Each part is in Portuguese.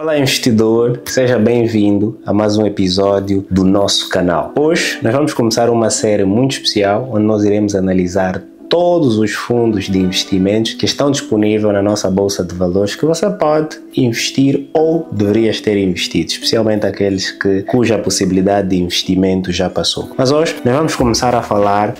Olá investidor, seja bem-vindo a mais um episódio do nosso canal. Hoje nós vamos começar uma série muito especial onde nós iremos analisar todos os fundos de investimentos que estão disponíveis na nossa bolsa de valores que você pode investir ou deverias ter investido, especialmente aqueles cuja possibilidade de investimento já passou. Mas hoje nós vamos começar a falar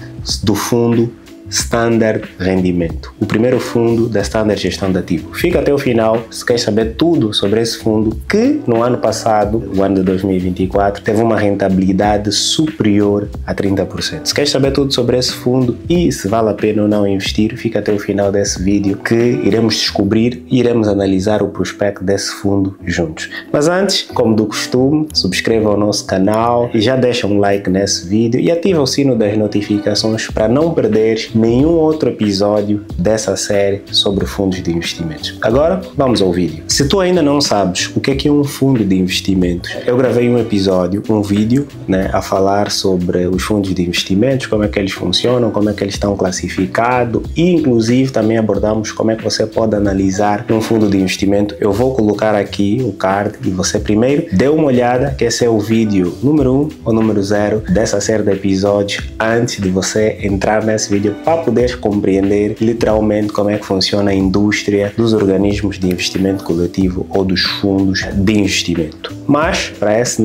do fundo Standard Rendimento, o primeiro fundo da Standard Gestão de Ativos. Fica até o final se quer saber tudo sobre esse fundo que no ano passado, o ano de 2024, teve uma rentabilidade superior a 30%. Se quer saber tudo sobre esse fundo e se vale a pena ou não investir, fica até o final desse vídeo que iremos descobrir e iremos analisar o prospecto desse fundo juntos. Mas antes, como do costume, subscreva o nosso canal e já deixa um like nesse vídeo e ativa o sino das notificações para não perder nenhum outro episódio dessa série sobre fundos de investimentos. Agora, vamos ao vídeo. Se tu ainda não sabes o que é um fundo de investimentos, eu gravei um vídeo, a falar sobre os fundos de investimentos, como é que eles funcionam, como é que eles estão classificados e, inclusive, também abordamos como é que você pode analisar um fundo de investimento. Eu vou colocar aqui o card e você primeiro dê uma olhada, que esse é o vídeo número 1 ou número 0 dessa série de episódios, antes de você entrar nesse vídeo para poder compreender literalmente como é que funciona a indústria dos organismos de investimento coletivo ou dos fundos de investimento. Mas para essa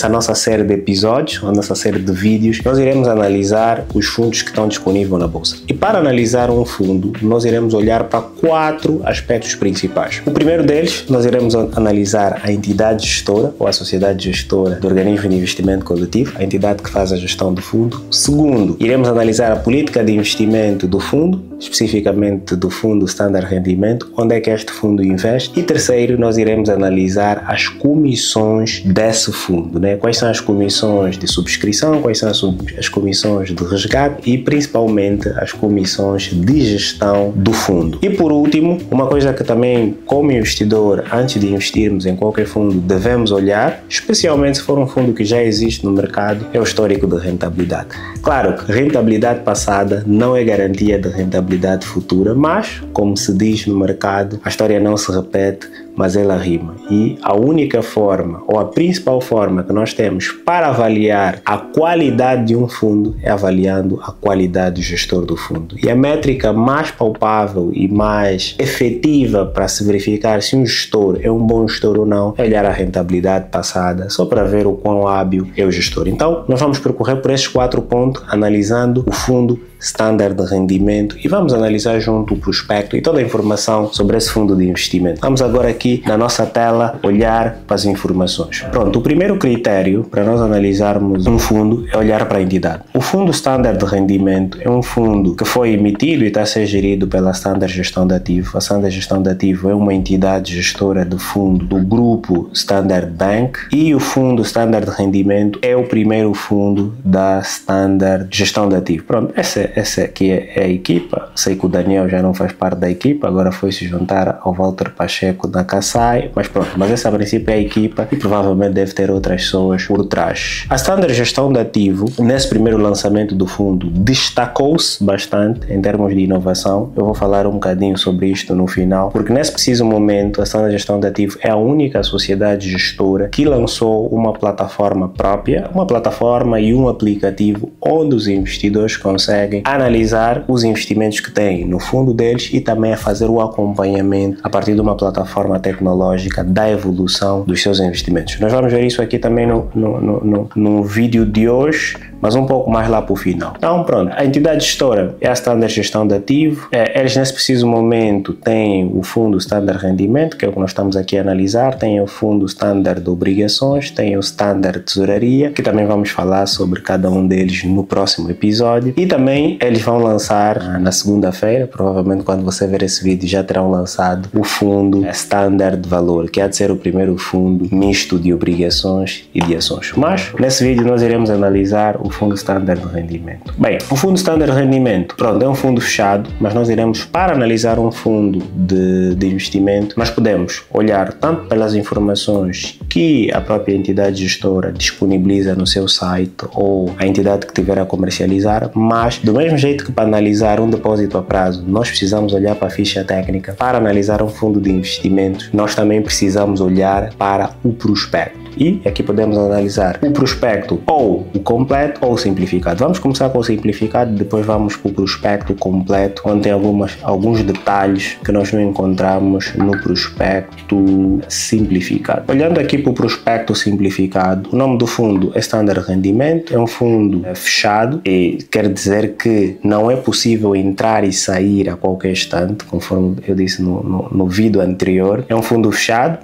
nossa série de episódios, ou nossa série de vídeos, nós iremos analisar os fundos que estão disponíveis na bolsa. E para analisar um fundo, nós iremos olhar para 4 aspectos principais. O primeiro deles, nós iremos analisar a entidade gestora ou a sociedade gestora do organismo de investimento coletivo, a entidade que faz a gestão do fundo. Segundo, iremos analisar a política de investimento do fundo, especificamente do fundo Standard Rendimento, onde é que este fundo investe. E terceiro, nós iremos analisar as comissões desse fundo, Quais são as comissões de subscrição, quais são as comissões de resgate e principalmente as comissões de gestão do fundo. E por último, uma coisa que também como investidor, antes de investirmos em qualquer fundo, devemos olhar, especialmente se for um fundo que já existe no mercado, é o histórico de rentabilidade. Claro que rentabilidade passada não é garantia de rentabilidade futura, mas, como se diz no mercado, a história não se repete, mas ela rima. E a única forma, ou a principal forma que nós temos para avaliar a qualidade de um fundo é avaliando a qualidade do gestor do fundo. E a métrica mais palpável e mais efetiva para se verificar se um gestor é um bom gestor ou não é olhar a rentabilidade passada, só para ver o quão hábil é o gestor. Então, nós vamos percorrer por esses 4 pontos, analisando o fundo Standard de Rendimento e vamos analisar junto o prospecto e toda a informação sobre esse fundo de investimento. Vamos agora aqui na nossa tela olhar para as informações. Pronto, o primeiro critério para nós analisarmos um fundo é olhar para a entidade. O fundo Standard de Rendimento é um fundo que foi emitido e está a ser gerido pela Standard Gestão de Ativos. A Standard Gestão de Ativos é uma entidade gestora de fundo do grupo Standard Bank e o fundo Standard de Rendimento é o primeiro fundo da Standard Gestão de Ativos. Pronto, essa aqui é a equipa. Sei que o Daniel já não faz parte da equipa, agora foi se juntar ao Walter Pacheco da Kassai, mas pronto, mas essa a princípio é a equipa e provavelmente deve ter outras pessoas por trás. A Standard Gestão de Ativo, nesse primeiro lançamento do fundo, destacou-se bastante em termos de inovação. Eu vou falar um bocadinho sobre isto no final, porque nesse preciso momento a Standard Gestão de Ativo é a única sociedade gestora que lançou uma plataforma própria, uma plataforma e um aplicativo onde os investidores conseguem analisar os investimentos que têm no fundo deles e também a fazer o acompanhamento a partir de uma plataforma tecnológica da evolução dos seus investimentos. Nós vamos ver isso aqui também no vídeo de hoje, mas um pouco mais lá para o final. Então pronto, a entidade gestora é a Standard Gestão de Ativo. Eles nesse preciso momento têm o fundo Standard Rendimento, que é o que nós estamos aqui a analisar, tem o fundo Standard de Obrigações, tem o Standard Tesouraria, que também vamos falar sobre cada um deles no próximo episódio, e também eles vão lançar na segunda-feira, provavelmente quando você ver esse vídeo já terão lançado o fundo Standard de Valor, que há de ser o primeiro fundo misto de obrigações e de ações. Mas nesse vídeo nós iremos analisar o fundo Standard de Rendimento. Bem, o fundo Standard de Rendimento, pronto, é um fundo fechado, mas nós iremos, para analisar um fundo de investimento, nós podemos olhar tanto pelas informações que a própria entidade gestora disponibiliza no seu site ou a entidade que tiver a comercializar, mas do mesmo jeito que para analisar um depósito a prazo, nós precisamos olhar para a ficha técnica, para analisar um fundo de investimentos, nós também precisamos olhar para o prospecto. E aqui podemos analisar o prospecto ou o completo ou o simplificado. Vamos começar com o simplificado, depois vamos para o prospecto completo, onde tem alguns detalhes que nós não encontramos no prospecto simplificado. Olhando aqui para o prospecto simplificado, o nome do fundo é Standard Rendimento, é um fundo fechado e quer dizer que não é possível entrar e sair a qualquer instante, conforme eu disse no vídeo anterior. É um fundo fechado,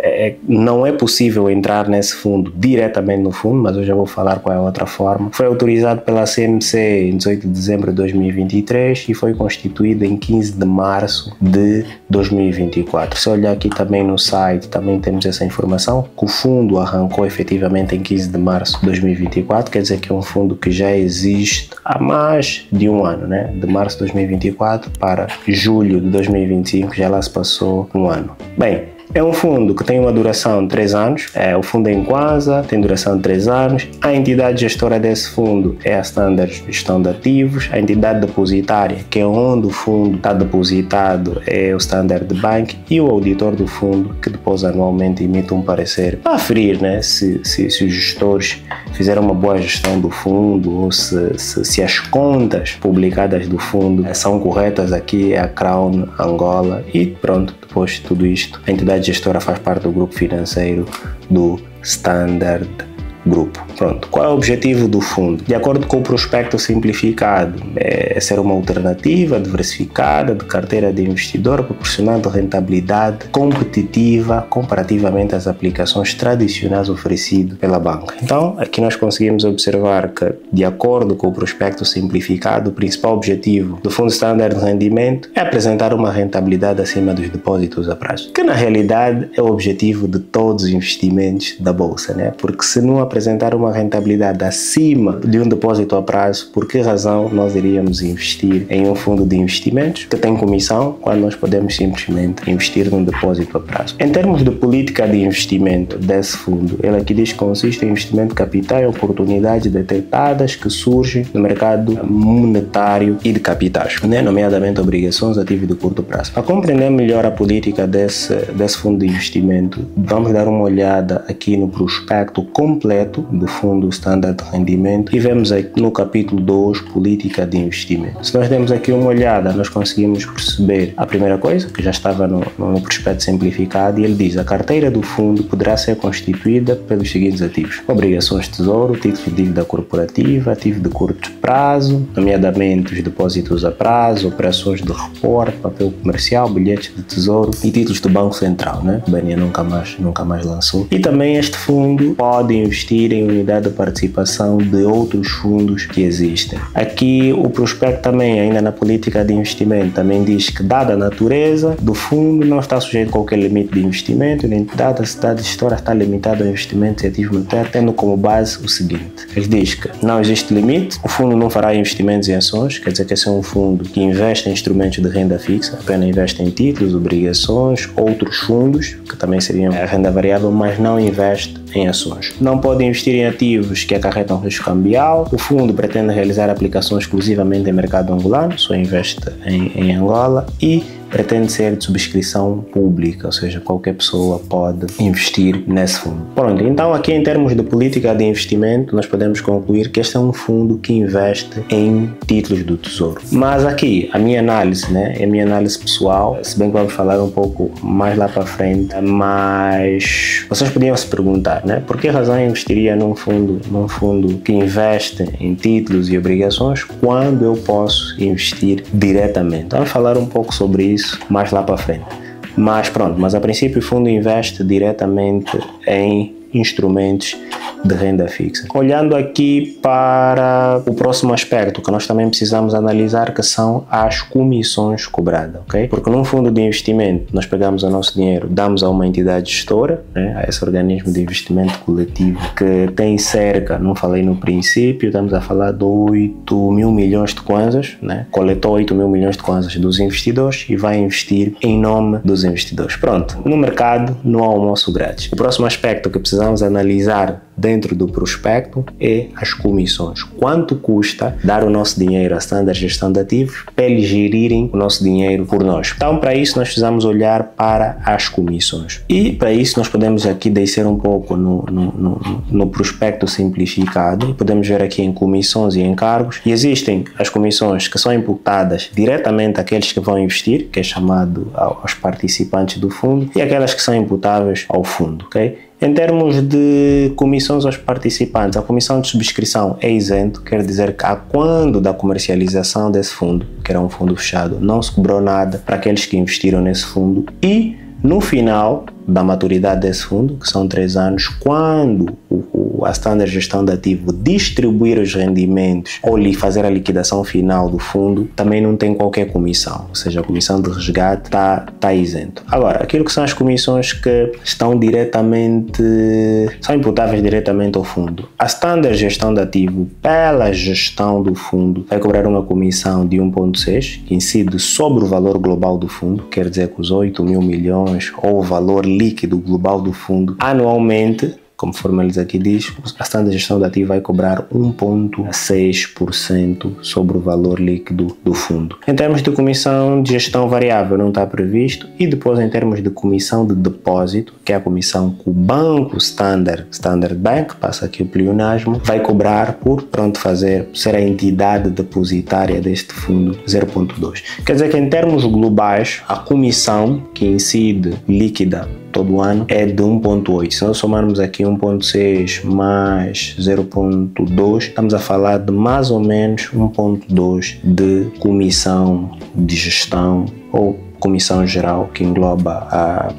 não é possível entrar nesse fundo diretamente no fundo, mas eu já vou falar qual é a outra forma. Foi autorizado pela CMC em 18 de dezembro de 2023 e foi constituído em 15 de março de 2024. Se olhar aqui também no site, também temos essa informação, que o fundo arrancou efetivamente em 15 de março de 2024, quer dizer que é um fundo que já existe há mais de um ano, né? De março de 2024 para julho de 2025, já lá se passou um ano. Bem, é um fundo que tem uma duração de 3 anos, o fundo é em Kwanza, tem duração de 3 anos, a entidade gestora desse fundo é a Standard Gestão de Ativos, a entidade depositária, que é onde o fundo está depositado, é o Standard Bank, e o auditor do fundo, que depois anualmente emite um parecer para aferir, né, se os gestores fizeram uma boa gestão do fundo ou se as contas publicadas do fundo são corretas. Aqui é a Crown Angola e pronto, depois de tudo isto, a entidade gestora faz parte do grupo financeiro do Standard Grupo. Pronto, qual é o objetivo do fundo? De acordo com o prospecto simplificado, é ser uma alternativa diversificada de carteira de investidor, proporcionando rentabilidade competitiva comparativamente às aplicações tradicionais oferecidas pela banca. Então, aqui nós conseguimos observar que, de acordo com o prospecto simplificado, o principal objetivo do Fundo Standard de Rendimento é apresentar uma rentabilidade acima dos depósitos a prazo, que na realidade é o objetivo de todos os investimentos da Bolsa, né? Porque se não apresentar uma rentabilidade acima de um depósito a prazo, por que razão nós iríamos investir em um fundo de investimentos que tem comissão quando nós podemos simplesmente investir num depósito a prazo? Em termos de política de investimento desse fundo, ele aqui diz que consiste em investimento de capital e oportunidades detectadas que surgem no mercado monetário e de capitais, né? Nomeadamente obrigações, ativos de curto prazo. Para compreender melhor a política desse fundo de investimento, vamos dar uma olhada aqui no prospecto completo do Fundo Standard de Rendimento e vemos aqui no capítulo 2, Política de Investimento. Se nós demos aqui uma olhada, nós conseguimos perceber a primeira coisa, que já estava no prospecto simplificado, e ele diz: a carteira do fundo poderá ser constituída pelos seguintes ativos: obrigações de tesouro, títulos de dívida corporativa, ativos de curto prazo, nomeadamente os depósitos a prazo, operações de reporte, papel comercial, bilhetes de tesouro e títulos do Banco Central, né? O BNE nunca mais lançou. E também este fundo pode investir em unidade de participação de outros fundos que existem. Aqui o prospecto também, ainda na política de investimento, também diz que, dada a natureza do fundo, não está sujeito a qualquer limite de investimento, a entidade da cidade gestora está limitada ao investimento em ativos monetários, tendo como base o seguinte: ele diz que não existe limite, o fundo não fará investimentos em ações, quer dizer que esse é um fundo que investe em instrumentos de renda fixa, apenas investe em títulos, obrigações, outros fundos, que também seriam a renda variável, mas não investe em ações. Não pode investir em ativos que acarretam risco cambial. O fundo pretende realizar aplicações exclusivamente em mercado angolano, só investe em Angola, e pretende ser de subscrição pública, ou seja, qualquer pessoa pode investir nesse fundo. Pronto, então aqui em termos de política de investimento, nós podemos concluir que este é um fundo que investe em títulos do Tesouro. Mas aqui, a minha análise, né, é a minha análise pessoal, se bem que vamos falar um pouco mais lá para frente, mas vocês podiam se perguntar, né, por que razão eu investiria num fundo que investe em títulos e obrigações quando eu posso investir diretamente? Vamos falar um pouco sobre isso mais lá para frente. Mas pronto, mas a princípio o fundo investe diretamente em instrumentos de renda fixa. Olhando aqui para o próximo aspecto que nós também precisamos analisar, que são as comissões cobradas, ok? Porque num fundo de investimento nós pegamos o nosso dinheiro, damos a uma entidade gestora, né, a esse organismo de investimento coletivo que tem cerca, não falei no princípio, estamos a falar de 8 mil milhões de kwanzas, né? Coletou 8 mil milhões de kwanzas dos investidores e vai investir em nome dos investidores. Pronto, no mercado não há almoço grátis. O próximo aspecto que precisamos vamos analisar dentro do prospecto é as comissões. Quanto custa dar o nosso dinheiro à Standard Gestão de Ativos para eles gerirem o nosso dinheiro por nós? Então, para isso, nós precisamos olhar para as comissões. E para isso, nós podemos aqui descer um pouco no prospecto simplificado e podemos ver aqui em comissões e encargos. E existem as comissões que são imputadas diretamente àqueles que vão investir, que é chamado aos participantes do fundo, e aquelas que são imputáveis ao fundo, ok? Em termos de comissões aos participantes, a comissão de subscrição é isento, quer dizer que quando da comercialização desse fundo, que era um fundo fechado, não se cobrou nada para aqueles que investiram nesse fundo, e no final da maturidade desse fundo, que são 3 anos, quando a Standard Gestão de Ativo distribuir os rendimentos ou lhe fazer a liquidação final do fundo, também não tem qualquer comissão, ou seja, a comissão de resgate está isento. Agora, aquilo que são as comissões que estão diretamente, são imputáveis diretamente ao fundo. A Standard Gestão de Ativo, pela gestão do fundo, vai cobrar uma comissão de 1,6, que incide sobre o valor global do fundo, quer dizer que os 8 mil milhões ou o valor líquido global do fundo anualmente, conforme eles aqui diz, a Standard Gestão de Ativo vai cobrar 1,6% sobre o valor líquido do fundo. Em termos de comissão de gestão variável não está previsto, e depois em termos de comissão de depósito, que é a comissão que o banco Standard Bank, passa aqui o pleonasmo, vai cobrar por ser a entidade depositária deste fundo 0,2. Quer dizer que em termos globais, a comissão que incide líquida todo ano é de 1,8. Se nós somarmos aqui 1,6 mais 0,2, estamos a falar de mais ou menos 1,2 de comissão de gestão ou comissão geral, que engloba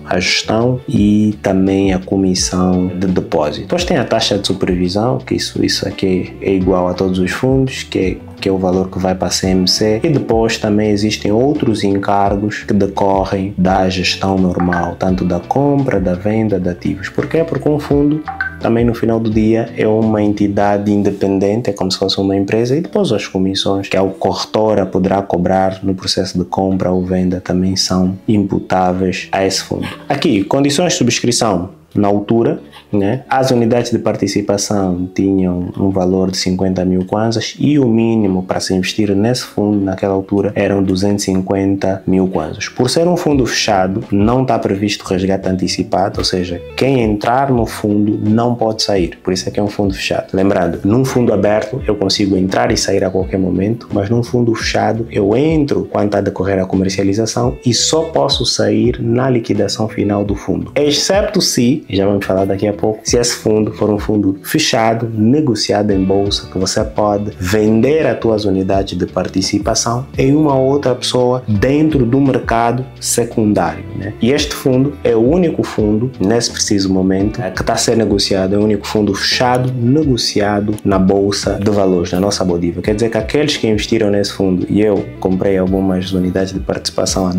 a gestão e também a comissão de depósito. Depois tem a taxa de supervisão, que isso aqui é igual a todos os fundos, que é o valor que vai para a CMC, e depois também existem outros encargos que decorrem da gestão normal, tanto da compra, da venda de ativos. Por quê? Porque um fundo também no final do dia é uma entidade independente, é como se fosse uma empresa, e depois as comissões que a corretora poderá cobrar no processo de compra ou venda também são imputáveis a esse fundo. Aqui, condições de subscrição. Na altura, né, as unidades de participação tinham um valor de 50 mil kwanzas e o mínimo para se investir nesse fundo naquela altura eram 250 mil kwanzas. Por ser um fundo fechado, não está previsto resgate antecipado, ou seja, quem entrar no fundo não pode sair, por isso é que é um fundo fechado. Lembrando, num fundo aberto eu consigo entrar e sair a qualquer momento, mas num fundo fechado eu entro quando está a decorrer a comercialização e só posso sair na liquidação final do fundo, excepto se, já vamos falar daqui a pouco, se esse fundo for um fundo fechado, negociado em bolsa, que você pode vender as suas unidades de participação em uma outra pessoa dentro do mercado secundário, né? E este fundo é o único fundo, nesse preciso momento, que está a ser negociado, é o único fundo fechado, negociado na bolsa de valores, na nossa Bodiva. Quer dizer que aqueles que investiram nesse fundo, e eu comprei algumas unidades de participação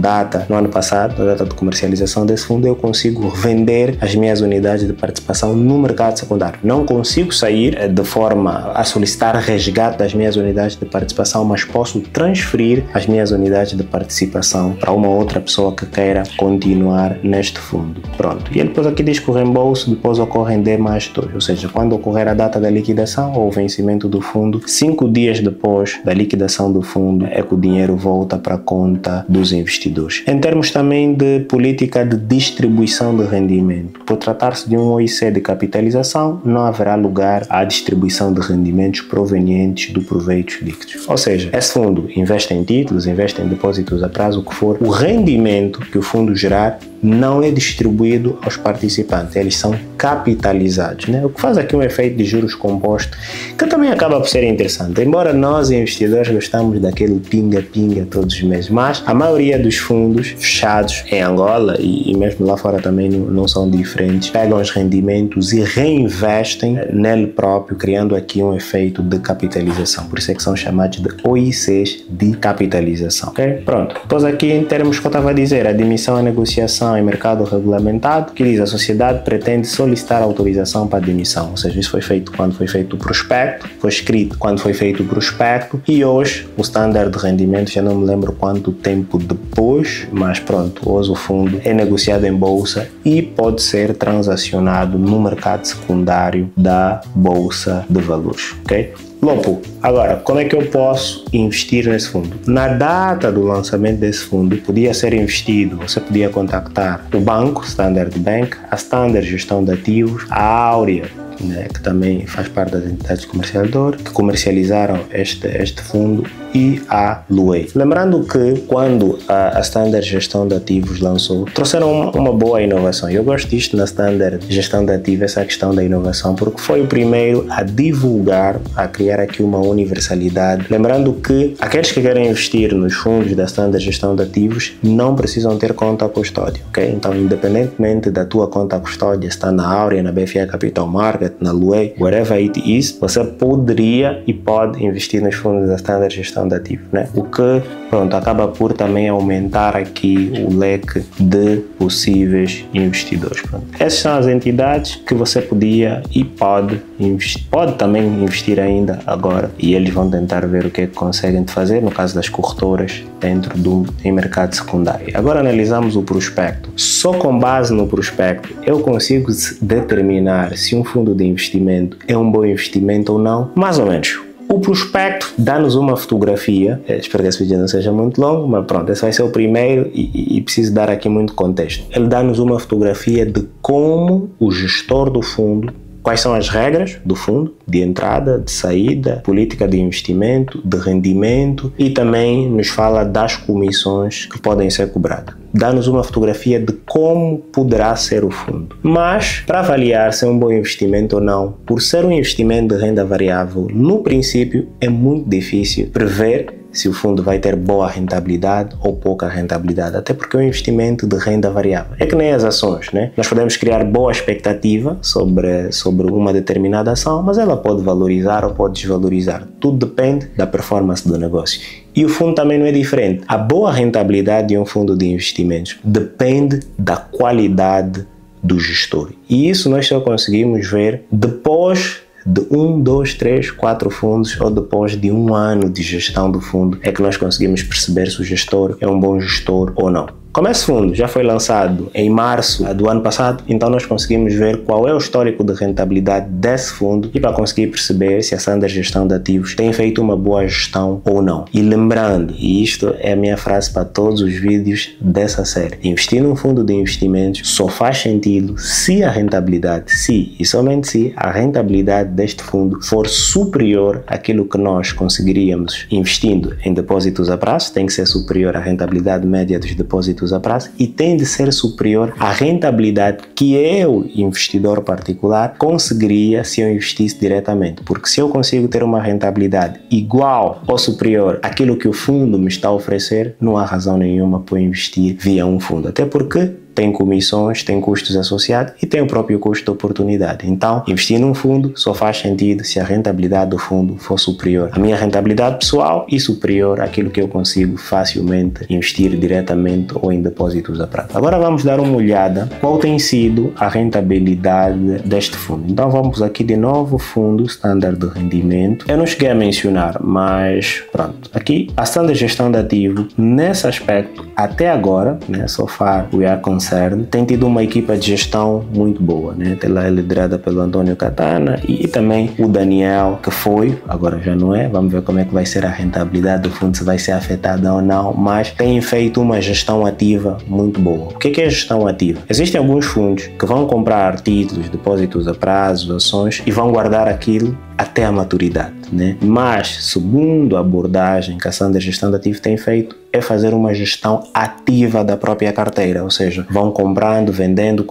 no ano passado, na data de comercialização desse fundo, eu consigo vender as minhas unidades de participação no mercado secundário. Não consigo sair de forma a solicitar resgate das minhas unidades de participação, mas posso transferir as minhas unidades de participação para uma outra pessoa que queira continuar neste fundo. Pronto. E ele depois aqui diz que o reembolso depois ocorre em D+2, ou seja, quando ocorrer a data da liquidação ou o vencimento do fundo, 5 dias depois da liquidação do fundo é que o dinheiro volta para a conta dos investidores. Em termos também de política de distribuição de rendimento, por tratar-se de um OIC de capitalização, não haverá lugar à distribuição de rendimentos provenientes do proveitos líquidos. Ou seja, esse fundo investe em títulos, investe em depósitos a prazo, o que for, o rendimento que o fundo gerar não é distribuído aos participantes, eles são capitalizados, né? O que faz aqui um efeito de juros compostos, que também acaba por ser interessante, embora nós investidores gostamos daquele pinga-pinga todos os meses, mas a maioria dos fundos fechados em Angola e mesmo lá fora também não são diferentes, pegam os rendimentos e reinvestem nele próprio, criando aqui um efeito de capitalização, por isso é que são chamados de OICs de capitalização, ok? Pronto, depois aqui em termos que eu estava a dizer, admissão à negociação em mercado regulamentado, que diz a sociedade pretende solicitar autorização para admissão, ou seja, isso foi feito quando foi feito o prospecto, foi escrito quando foi feito o prospecto, e hoje o standard de rendimento, já não me lembro quanto tempo depois, mas pronto, hoje o fundo é negociado em bolsa e pode ser transacionado no mercado secundário da bolsa de valores, ok? Lopo, agora, como é que eu posso investir nesse fundo? Na data do lançamento desse fundo, podia ser investido, você podia contactar o banco, Standard Bank, a Standard Gestão de Ativos, a Áurea, né, que também faz parte das entidades comercializadoras, que comercializaram este fundo, e a Luei. Lembrando que quando a Standard Gestão de Ativos lançou, trouxeram uma boa inovação. Eu gosto disto na Standard Gestão de Ativos, essa questão da inovação, porque foi o primeiro a divulgar, a criar aqui uma universalidade. Lembrando que aqueles que querem investir nos fundos da Standard Gestão de Ativos não precisam ter conta custódia, ok? Então, independentemente da tua conta custódia, está na Áurea, na BFA Capital Market, na Luei, wherever it is, você poderia e pode investir nos fundos da Standard Gestão de Ativos, né? O que, pronto, acaba por também aumentar aqui o leque de possíveis investidores. Pronto. Essas são as entidades que você podia e pode investir, pode também investir ainda agora, e eles vão tentar ver o que é que conseguem fazer no caso das corretoras dentro do mercado secundário. Agora analisamos o prospecto. Só com base no prospecto eu consigo determinar se um fundo de investimento é um bom investimento ou não, mais ou menos. O prospecto dá-nos uma fotografia, espero que esse vídeo não seja muito longo, mas pronto, esse vai ser o primeiro e preciso dar aqui muito contexto. Ele dá-nos uma fotografia de como o gestor do fundo, quais são as regras do fundo, de entrada, de saída, política de investimento, de rendimento, e também nos fala das comissões que podem ser cobradas. Dá-nos uma fotografia de como poderá ser o fundo. Mas, para avaliar se é um bom investimento ou não, por ser um investimento de renda variável, no princípio é muito difícil prever se o fundo vai ter boa rentabilidade ou pouca rentabilidade, até porque é um investimento de renda variável. É que nem as ações, né? Nós podemos criar boa expectativa sobre uma determinada ação, mas ela pode valorizar ou pode desvalorizar. Tudo depende da performance do negócio. E o fundo também não é diferente. A boa rentabilidade de um fundo de investimentos depende da qualidade do gestor. E isso nós só conseguimos ver depois de 1, 2, 3, 4 fundos, ou depois de um ano de gestão do fundo, é que nós conseguimos perceber se o gestor é um bom gestor ou não. Como esse fundo já foi lançado em março do ano passado, então nós conseguimos ver qual é o histórico de rentabilidade desse fundo e para conseguir perceber se a Standard Gestão de Ativos tem feito uma boa gestão ou não. E lembrando, e isto é a minha frase para todos os vídeos dessa série, investir num fundo de investimentos só faz sentido se a rentabilidade, se e somente se a rentabilidade deste fundo for superior àquilo que nós conseguiríamos investindo em depósitos a prazo, tem que ser superior à rentabilidade média dos depósitos a prazo e tem de ser superior à rentabilidade que eu, investidor particular, conseguiria se eu investisse diretamente. Porque se eu consigo ter uma rentabilidade igual ou superior àquilo que o fundo me está a oferecer, não há razão nenhuma para eu investir via um fundo. Até porque tem comissões, tem custos associados e tem o próprio custo de oportunidade. Então, investir num fundo só faz sentido se a rentabilidade do fundo for superior à minha rentabilidade pessoal e superior àquilo que eu consigo facilmente investir diretamente ou em depósitos a prazo. Agora vamos dar uma olhada qual tem sido a rentabilidade deste fundo. Então vamos aqui de novo, fundo Standard de Rendimento. Eu não cheguei a mencionar, mas pronto. Aqui a Standard Gestão de Ativo, nesse aspecto, até agora, né, so far we are concerned, tem tido uma equipa de gestão muito boa, né? Ela é liderada pelo Antônio Catana e também o Daniel, que foi, agora já não é, vamos ver como é que vai ser a rentabilidade do fundo, se vai ser afetada ou não, mas tem feito uma gestão ativa muito boa. O que é gestão ativa? Existem alguns fundos que vão comprar títulos, depósitos a prazo, ações e vão guardar aquilo até a maturidade, né? Mas, segundo a abordagem que a Standard Gestão de Ativos tem feito, é fazer uma gestão ativa da própria carteira, ou seja, vão comprando, vendendo,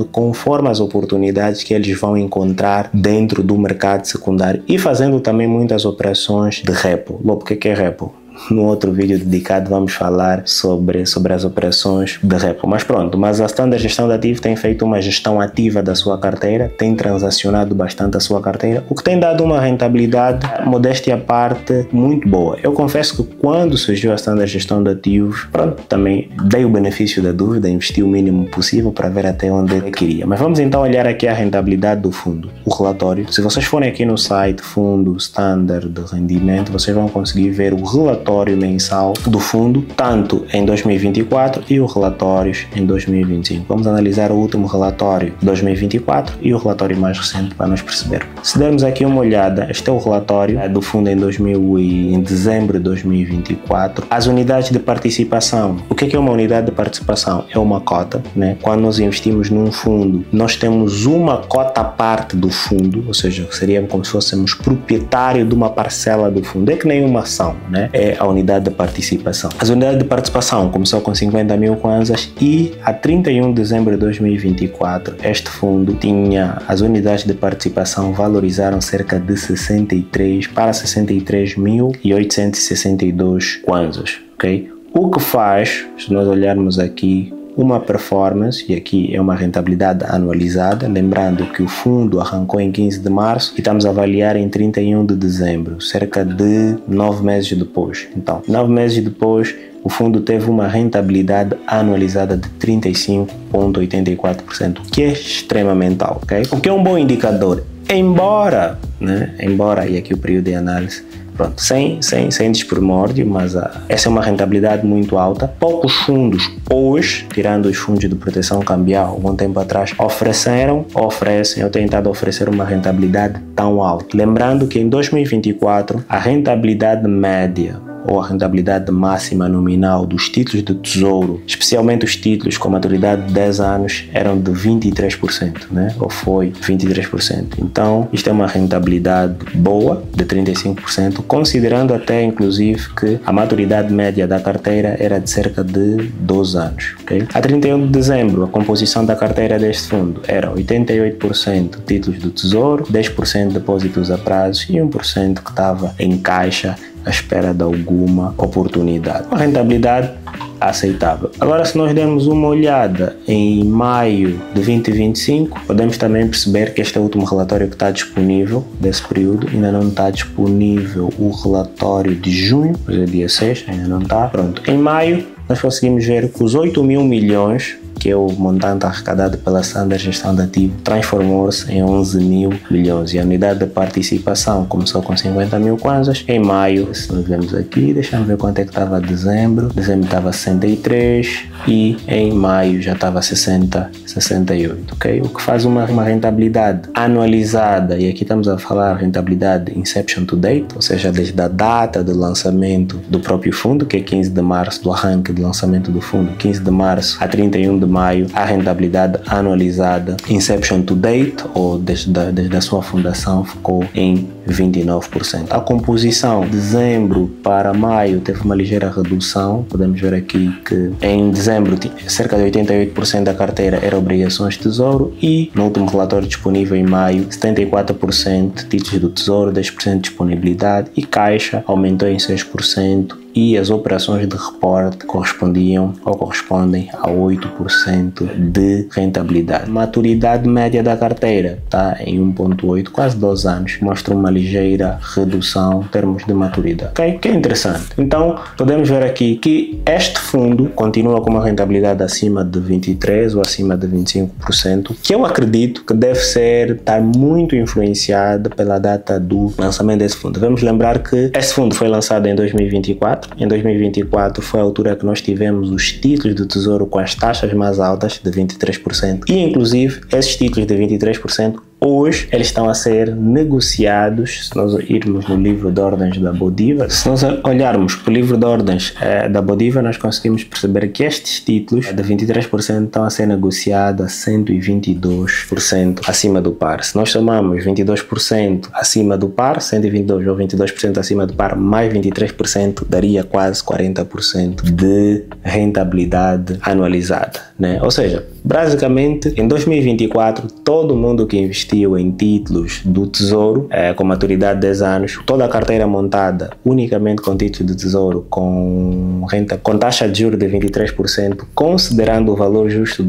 conforme as oportunidades que eles vão encontrar dentro do mercado secundário e fazendo também muitas operações de repo. Logo, o que é repo? no outro vídeo dedicado vamos falar sobre as operações de repo. Mas pronto, mas a Standard Gestão de Ativos tem feito uma gestão ativa da sua carteira, tem transacionado bastante a sua carteira, o que tem dado uma rentabilidade, modéstia à parte, muito boa. Eu confesso que quando surgiu a Standard Gestão de Ativos, pronto, também dei o benefício da dúvida, investi o mínimo possível para ver até onde eu queria. Mas vamos então olhar aqui a rentabilidade do fundo, o relatório. Se vocês forem aqui no site Fundo Standard de Rendimento, vocês vão conseguir ver o relatório mensal do fundo, tanto em 2024 e os relatórios em 2025. Vamos analisar o último relatório de 2024 e o relatório mais recente para nós perceber. Se dermos aqui uma olhada, este é o relatório do fundo em dezembro de 2024. As unidades de participação. O que é uma unidade de participação? É uma cota, né? Quando nós investimos num fundo, nós temos uma cota à parte do fundo, ou seja, seria como se fôssemos proprietário de uma parcela do fundo. É que nem uma ação, né? É a unidade de participação. As unidades de participação começou com 50 mil kwanzas e a 31 de dezembro de 2024 este fundo tinha as unidades de participação valorizaram cerca de 63.862 kwanzas, ok? O que faz, se nós olharmos aqui, uma performance, e aqui é uma rentabilidade anualizada, lembrando que o fundo arrancou em 15 de março e estamos a avaliar em 31 de dezembro, cerca de 9 meses depois. Então, 9 meses depois, o fundo teve uma rentabilidade anualizada de 35,84%, o que é extremamente alto, ok? O que é um bom indicador, embora, e aqui o período de análise, pronto, sem desprimórdio, mas essa é uma rentabilidade muito alta. Poucos fundos hoje, tirando os fundos de proteção cambial, algum tempo atrás, oferecem ou têm tentado oferecer uma rentabilidade tão alta. Lembrando que em 2024, a rentabilidade média ou a rentabilidade máxima nominal dos títulos de tesouro, especialmente os títulos com maturidade de 10 anos, eram de 23%, né? Ou foi 23%. Então, isto é uma rentabilidade boa, de 35%, considerando até, inclusive, que a maturidade média da carteira era de cerca de 12 anos, ok? A 31 de dezembro, a composição da carteira deste fundo era 88% títulos do tesouro, 10% depósitos a prazo e 1% que estava em caixa à espera de alguma oportunidade. Uma rentabilidade aceitável. Agora, se nós dermos uma olhada em maio de 2025, podemos também perceber que este é o último relatório que está disponível desse período. Ainda não está disponível o relatório de junho, hoje é dia 6, ainda não está. Pronto, em maio nós conseguimos ver que os 8 mil milhões, que é o montante arrecadado pela Standard Gestão de Ativos, transformou-se em 11 mil milhões. E a unidade de participação começou com 50 mil kwanzas. Em maio, se nós vemos aqui, deixamos ver quanto é que estava dezembro. Dezembro estava 63 e em maio já estava 68, ok? O que faz uma rentabilidade anualizada, e aqui estamos a falar rentabilidade inception to date, ou seja, desde a data do lançamento do próprio fundo, que é 15 de março, do arranque do lançamento do fundo, 15 de março a 31 de maio, a rentabilidade anualizada inception to date, ou desde a sua fundação, ficou em 29%. A composição de dezembro para maio teve uma ligeira redução. Podemos ver aqui que em dezembro cerca de 88% da carteira era obrigações de tesouro e no último relatório disponível em maio 74% títulos do tesouro, 10% de disponibilidade e caixa aumentou em 6%. E as operações de reporte correspondem a 8% de rentabilidade. Maturidade média da carteira está em 1,8, quase 2 anos, mostra uma ligeira redução em termos de maturidade, ok? Que é interessante. Então, podemos ver aqui que este fundo continua com uma rentabilidade acima de 23% ou acima de 25%, que eu acredito que deve estar muito influenciado pela data do lançamento desse fundo. Vamos lembrar que este fundo foi lançado em 2024. Em 2024 foi a altura que nós tivemos os títulos do tesouro com as taxas mais altas de 23% e inclusive esses títulos de 23% hoje eles estão a ser negociados. Se nós irmos no livro de ordens da Bodiva, se nós olharmos para o livro de ordens da Bodiva, nós conseguimos perceber que estes títulos de 23% estão a ser negociados a 122% acima do par. Se nós somamos 22% acima do par, 122 ou 22% acima do par, mais 23%, daria quase 40% de rentabilidade anualizada, né? Ou seja, Basicamente, em 2024, todo mundo que investiu em títulos do Tesouro, com maturidade de 10 anos, toda a carteira montada unicamente com títulos do Tesouro, com renta, com taxa de juros de 23%, considerando o valor justo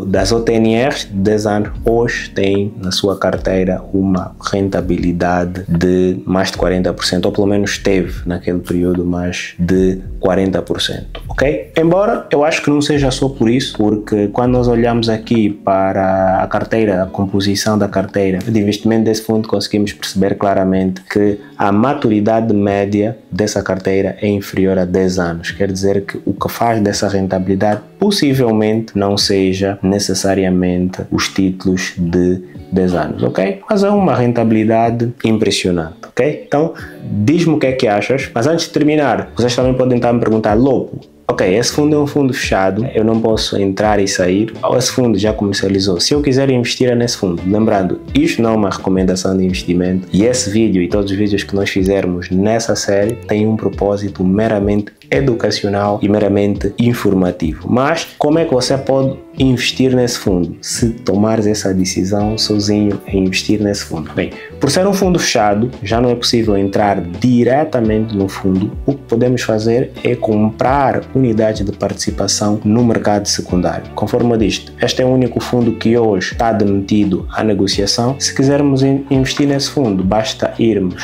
das OTNRs de 10 anos, hoje tem na sua carteira uma rentabilidade de mais de 40%, ou pelo menos teve naquele período mais de 40%, ok? Embora eu acho que não seja só por isso, porque quando nós olhamos aqui para a carteira, a composição da carteira de investimento desse fundo, conseguimos perceber claramente que a maturidade média dessa carteira é inferior a 10 anos. Quer dizer que o que faz dessa rentabilidade possivelmente não seja necessariamente os títulos de 10 anos, ok? Mas é uma rentabilidade impressionante, ok? Então, diz-me o que é que achas. Mas antes de terminar, vocês também podem estar me perguntar, Lopo, ok, esse fundo é um fundo fechado, eu não posso entrar e sair, ou esse fundo já comercializou. Se eu quiser investir nesse fundo, lembrando, isto não é uma recomendação de investimento, e esse vídeo e todos os vídeos que nós fizermos nessa série têm um propósito meramente educacional e meramente informativo. Mas como é que você pode investir nesse fundo se tomares essa decisão sozinho em investir nesse fundo? Bem, por ser um fundo fechado, já não é possível entrar diretamente no fundo. O que podemos fazer é comprar unidades de participação no mercado secundário. Conforme eu disse, este é o único fundo que hoje está admitido à negociação. Se quisermos investir nesse fundo, basta irmos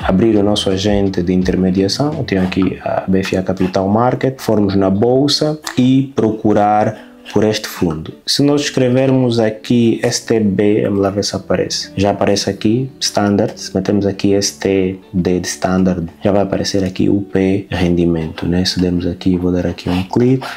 abrir o nosso agente de intermediação. Eu tenho aqui a BFA Capital Market, formos na bolsa e procurar por este fundo. Se nós escrevermos aqui STB, vamos lá ver se aparece. Já aparece aqui Standard. Se metemos aqui STD de Standard, já vai aparecer aqui o P rendimento, né? Se demos aqui, vou dar aqui um clique.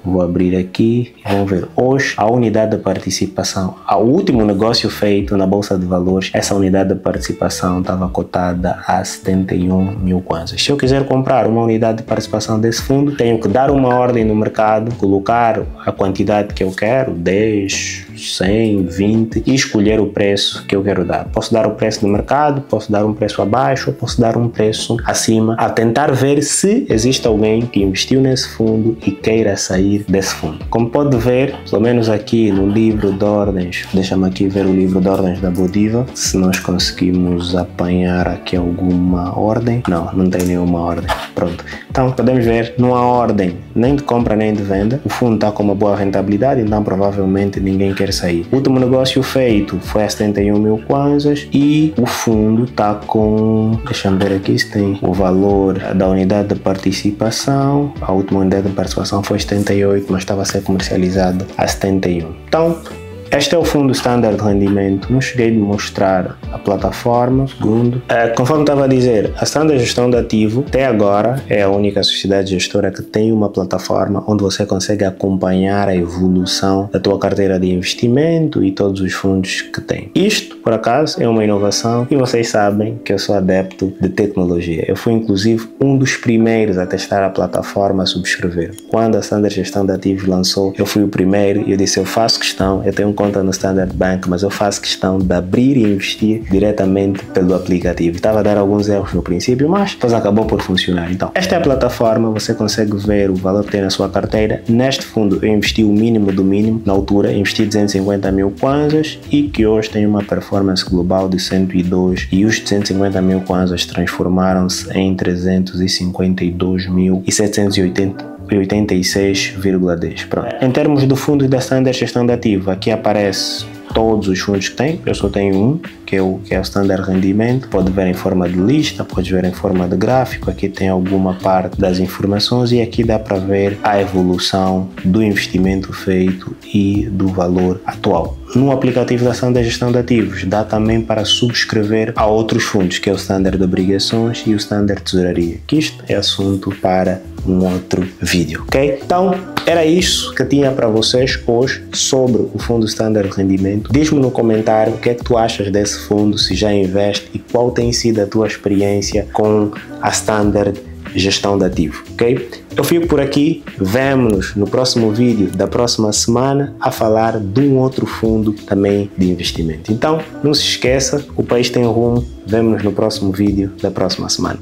Vou abrir aqui e vamos ver. Hoje, a unidade de participação, o último negócio feito na Bolsa de Valores, essa unidade de participação estava cotada a 71 mil kwanzas. Se eu quiser comprar uma unidade de participação desse fundo, tenho que dar uma ordem no mercado, colocar a quantidade que eu quero, 10, 100, 20, e escolher o preço que eu quero dar. Posso dar o preço do mercado, posso dar um preço abaixo, posso dar um preço acima, a tentar ver se existe alguém que investiu nesse fundo e queira sair desse fundo. Como pode ver, pelo menos aqui no livro de ordens, deixa-me aqui ver o livro de ordens da Bodiva, se nós conseguimos apanhar aqui alguma ordem. Não tem nenhuma ordem. Pronto. Então podemos ver, não há ordem nem de compra nem de venda. O fundo está com uma boa rentabilidade, então provavelmente ninguém quer sair. O último negócio feito foi a 71 mil kwanzas e o fundo está com, deixa-me ver aqui se tem o valor da unidade de participação. A última unidade de participação foi 78, mas estava a ser comercializado a 71. Então, este é o fundo Standard de rendimento. Não cheguei a mostrar a plataforma. Segundo, conforme estava a dizer, a Standard Gestão de Ativo até agora é a única sociedade gestora que tem uma plataforma onde você consegue acompanhar a evolução da tua carteira de investimento e todos os fundos que tem. Isto, por acaso, é uma inovação e vocês sabem que eu sou adepto de tecnologia. Eu fui inclusive um dos primeiros a testar a plataforma, a subscrever. Quando a Standard Gestão de Ativos lançou, eu fui o primeiro e eu disse, eu faço questão, eu tenho conta no Standard Bank, mas eu faço questão de abrir e investir diretamente pelo aplicativo. Estava a dar alguns erros no princípio, mas depois acabou por funcionar. Então, esta é a plataforma, você consegue ver o valor que tem na sua carteira. Neste fundo eu investi o mínimo do mínimo, na altura investi 250 mil kwanzas e que hoje tem uma performance global de 102 e os 250 mil kwanzas transformaram-se em 352.786,10. Pronto. Em termos do fundo da Standard Gestão de Ativo, aqui aparece todos os fundos que tem. Eu só tenho um, que é o Standard Rendimento. Pode ver em forma de lista, pode ver em forma de gráfico. Aqui tem alguma parte das informações e aqui dá para ver a evolução do investimento feito e do valor atual. No aplicativo da Standard Gestão de Ativos dá também para subscrever a outros fundos, que é o Standard de Obrigações e o Standard Tesouraria, que isto é assunto para um outro vídeo, ok? Então, era isso que tinha para vocês hoje sobre o fundo Standard Rendimento. Diz-me no comentário o que é que tu achas desse fundo, se já investe e qual tem sido a tua experiência com a Standard Gestão de Ativo, ok? Eu fico por aqui, vemo-nos no próximo vídeo da próxima semana a falar de um outro fundo também de investimento. Então, não se esqueça, o país tem rumo, vemo-nos no próximo vídeo da próxima semana.